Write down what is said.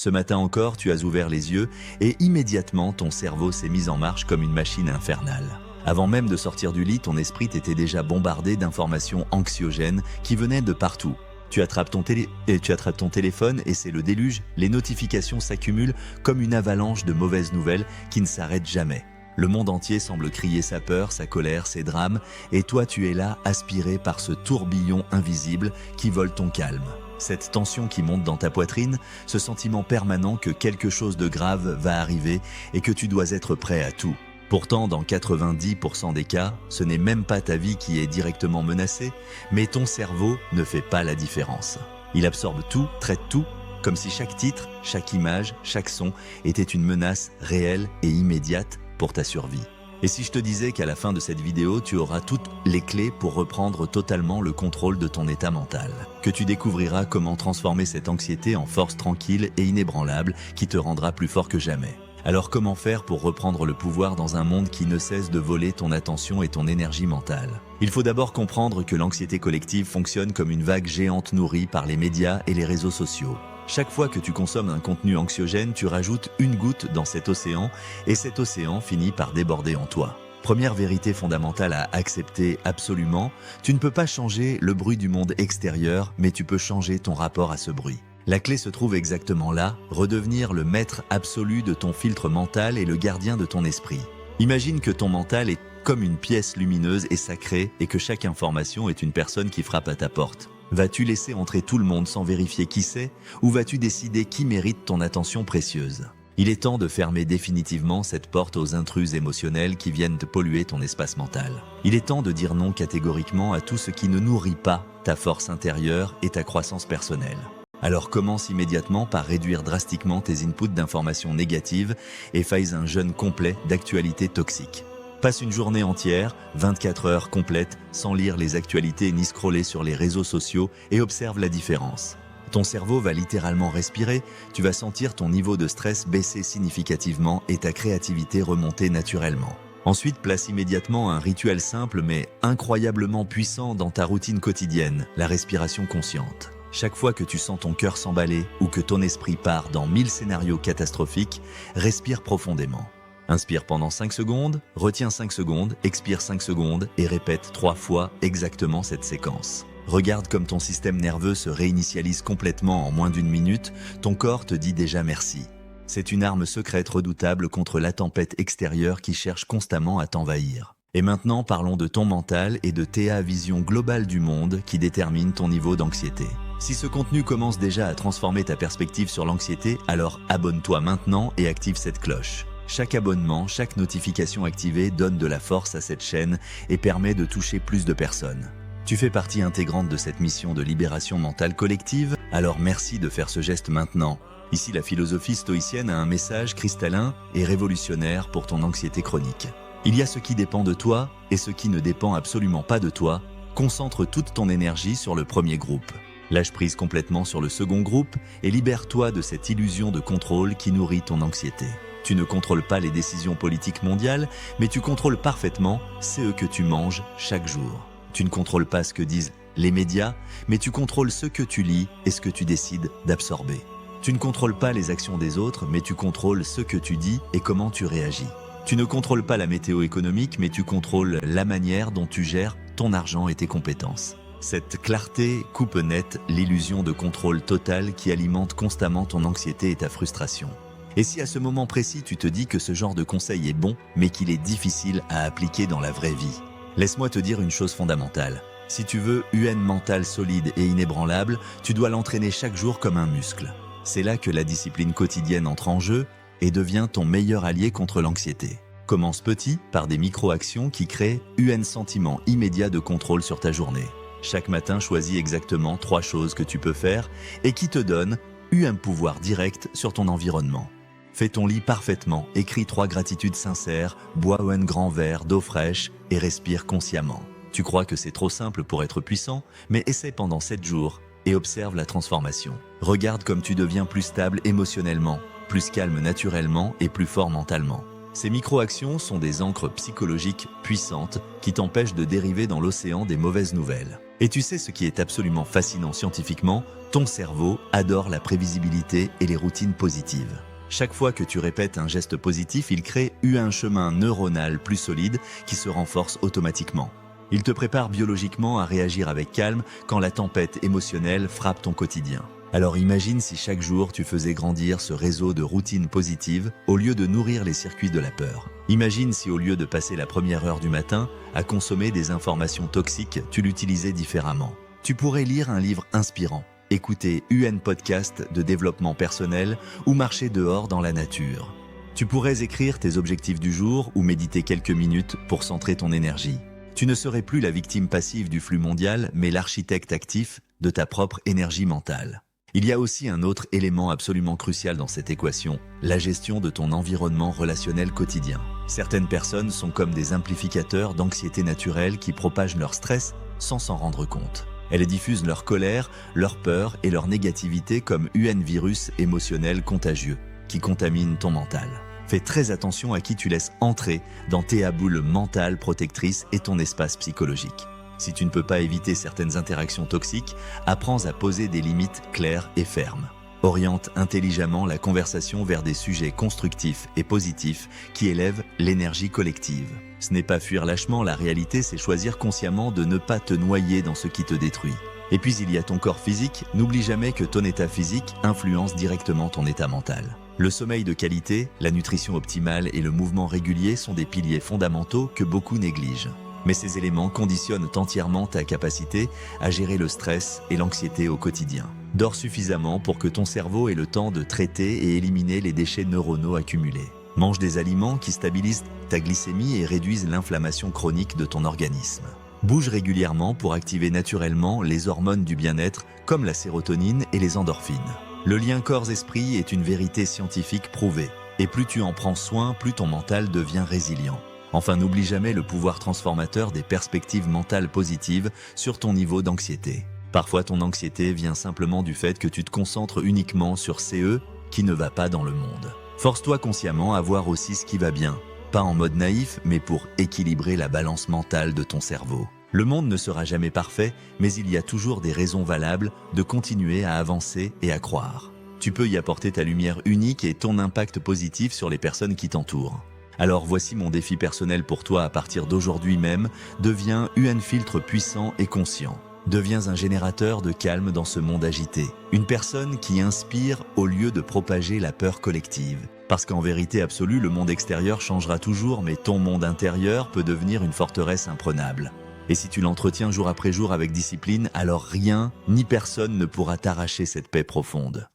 Ce matin encore, tu as ouvert les yeux et immédiatement ton cerveau s'est mis en marche comme une machine infernale. Avant même de sortir du lit, ton esprit t'était déjà bombardé d'informations anxiogènes qui venaient de partout. Tu attrapes ton téléphone et c'est le déluge, les notifications s'accumulent comme une avalanche de mauvaises nouvelles qui ne s'arrêtent jamais. Le monde entier semble crier sa peur, sa colère, ses drames, et toi tu es là, aspiré par ce tourbillon invisible qui vole ton calme. Cette tension qui monte dans ta poitrine, ce sentiment permanent que quelque chose de grave va arriver et que tu dois être prêt à tout. Pourtant, dans 90% des cas, ce n'est même pas ta vie qui est directement menacée, mais ton cerveau ne fait pas la différence. Il absorbe tout, traite tout, comme si chaque titre, chaque image, chaque son était une menace réelle et immédiate pour ta survie. Et si je te disais qu'à la fin de cette vidéo, tu auras toutes les clés pour reprendre totalement le contrôle de ton état mental, que tu découvriras comment transformer cette anxiété en force tranquille et inébranlable qui te rendra plus fort que jamais. Alors comment faire pour reprendre le pouvoir dans un monde qui ne cesse de voler ton attention et ton énergie mentale? Il faut d'abord comprendre que l'anxiété collective fonctionne comme une vague géante nourrie par les médias et les réseaux sociaux. Chaque fois que tu consommes un contenu anxiogène, tu rajoutes une goutte dans cet océan et cet océan finit par déborder en toi. Première vérité fondamentale à accepter absolument, tu ne peux pas changer le bruit du monde extérieur, mais tu peux changer ton rapport à ce bruit. La clé se trouve exactement là, redevenir le maître absolu de ton filtre mental et le gardien de ton esprit. Imagine que ton mental est comme une pièce lumineuse et sacrée et que chaque information est une personne qui frappe à ta porte. Vas-tu laisser entrer tout le monde sans vérifier qui c'est, ou vas-tu décider qui mérite ton attention précieuse? Il est temps de fermer définitivement cette porte aux intrus émotionnels qui viennent te polluer ton espace mental. Il est temps de dire non catégoriquement à tout ce qui ne nourrit pas ta force intérieure et ta croissance personnelle. Alors commence immédiatement par réduire drastiquement tes inputs d'informations négatives et fais un jeûne complet d'actualités toxiques. Passe une journée entière, 24 heures complètes, sans lire les actualités ni scroller sur les réseaux sociaux et observe la différence. Ton cerveau va littéralement respirer, tu vas sentir ton niveau de stress baisser significativement et ta créativité remonter naturellement. Ensuite, place immédiatement un rituel simple mais incroyablement puissant dans ta routine quotidienne, la respiration consciente. Chaque fois que tu sens ton cœur s'emballer ou que ton esprit part dans 1000 scénarios catastrophiques, respire profondément. Inspire pendant 5 secondes, retiens 5 secondes, expire 5 secondes et répète 3 fois exactement cette séquence. Regarde comme ton système nerveux se réinitialise complètement en moins d'une minute, ton corps te dit déjà merci. C'est une arme secrète redoutable contre la tempête extérieure qui cherche constamment à t'envahir. Et maintenant, parlons de ton mental et de ta vision globale du monde qui détermine ton niveau d'anxiété. Si ce contenu commence déjà à transformer ta perspective sur l'anxiété, alors abonne-toi maintenant et active cette cloche. Chaque abonnement, chaque notification activée donne de la force à cette chaîne et permet de toucher plus de personnes. Tu fais partie intégrante de cette mission de libération mentale collective, alors merci de faire ce geste maintenant. Ici, la philosophie stoïcienne a un message cristallin et révolutionnaire pour ton anxiété chronique. Il y a ce qui dépend de toi et ce qui ne dépend absolument pas de toi. Concentre toute ton énergie sur le premier groupe. Lâche prise complètement sur le second groupe et libère-toi de cette illusion de contrôle qui nourrit ton anxiété. Tu ne contrôles pas les décisions politiques mondiales, mais tu contrôles parfaitement ce que tu manges chaque jour. Tu ne contrôles pas ce que disent les médias, mais tu contrôles ce que tu lis et ce que tu décides d'absorber. Tu ne contrôles pas les actions des autres, mais tu contrôles ce que tu dis et comment tu réagis. Tu ne contrôles pas la météo économique, mais tu contrôles la manière dont tu gères ton argent et tes compétences. Cette clarté coupe net l'illusion de contrôle total qui alimente constamment ton anxiété et ta frustration. Et si à ce moment précis tu te dis que ce genre de conseil est bon, mais qu'il est difficile à appliquer dans la vraie vie, laisse-moi te dire une chose fondamentale. Si tu veux une mentale solide et inébranlable, tu dois l'entraîner chaque jour comme un muscle. C'est là que la discipline quotidienne entre en jeu et devient ton meilleur allié contre l'anxiété. Commence petit, par des micro-actions qui créent un sentiment immédiat de contrôle sur ta journée. Chaque matin, choisis exactement 3 choses que tu peux faire et qui te donnent un pouvoir direct sur ton environnement. Fais ton lit parfaitement, écris 3 gratitudes sincères, bois un grand verre d'eau fraîche et respire consciemment. Tu crois que c'est trop simple pour être puissant, mais essaie pendant 7 jours et observe la transformation. Regarde comme tu deviens plus stable émotionnellement, plus calme naturellement et plus fort mentalement. Ces micro-actions sont des ancres psychologiques puissantes qui t'empêchent de dériver dans l'océan des mauvaises nouvelles. Et tu sais ce qui est absolument fascinant scientifiquement, ton cerveau adore la prévisibilité et les routines positives. Chaque fois que tu répètes un geste positif, il crée un chemin neuronal plus solide qui se renforce automatiquement. Il te prépare biologiquement à réagir avec calme quand la tempête émotionnelle frappe ton quotidien. Alors imagine si chaque jour tu faisais grandir ce réseau de routines positives au lieu de nourrir les circuits de la peur. Imagine si au lieu de passer la première heure du matin à consommer des informations toxiques, tu l'utilisais différemment. Tu pourrais lire un livre inspirant, écouter podcast de développement personnel ou marcher dehors dans la nature. Tu pourrais écrire tes objectifs du jour ou méditer quelques minutes pour centrer ton énergie. Tu ne serais plus la victime passive du flux mondial, mais l'architecte actif de ta propre énergie mentale. Il y a aussi un autre élément absolument crucial dans cette équation, la gestion de ton environnement relationnel quotidien. Certaines personnes sont comme des amplificateurs d'anxiété naturelle qui propagent leur stress sans s'en rendre compte. Elles diffusent leur colère, leur peur et leur négativité comme un virus émotionnel contagieux qui contamine ton mental. Fais très attention à qui tu laisses entrer dans tes boules mentales protectrices et ton espace psychologique. Si tu ne peux pas éviter certaines interactions toxiques, apprends à poser des limites claires et fermes. Oriente intelligemment la conversation vers des sujets constructifs et positifs qui élèvent l'énergie collective. Ce n'est pas fuir lâchement, la réalité c'est choisir consciemment de ne pas te noyer dans ce qui te détruit. Et puis il y a ton corps physique, n'oublie jamais que ton état physique influence directement ton état mental. Le sommeil de qualité, la nutrition optimale et le mouvement régulier sont des piliers fondamentaux que beaucoup négligent. Mais ces éléments conditionnent entièrement ta capacité à gérer le stress et l'anxiété au quotidien. Dors suffisamment pour que ton cerveau ait le temps de traiter et éliminer les déchets neuronaux accumulés. Mange des aliments qui stabilisent ta glycémie et réduisent l'inflammation chronique de ton organisme. Bouge régulièrement pour activer naturellement les hormones du bien-être comme la sérotonine et les endorphines. Le lien corps-esprit est une vérité scientifique prouvée. Et plus tu en prends soin, plus ton mental devient résilient. Enfin, n'oublie jamais le pouvoir transformateur des perspectives mentales positives sur ton niveau d'anxiété. Parfois, ton anxiété vient simplement du fait que tu te concentres uniquement sur ce qui ne va pas dans le monde. Force-toi consciemment à voir aussi ce qui va bien, pas en mode naïf, mais pour équilibrer la balance mentale de ton cerveau. Le monde ne sera jamais parfait, mais il y a toujours des raisons valables de continuer à avancer et à croire. Tu peux y apporter ta lumière unique et ton impact positif sur les personnes qui t'entourent. Alors voici mon défi personnel pour toi à partir d'aujourd'hui même, deviens un filtre puissant et conscient. Deviens un générateur de calme dans ce monde agité. Une personne qui inspire au lieu de propager la peur collective. Parce qu'en vérité absolue, le monde extérieur changera toujours, mais ton monde intérieur peut devenir une forteresse imprenable. Et si tu l'entretiens jour après jour avec discipline, alors rien ni personne ne pourra t'arracher cette paix profonde.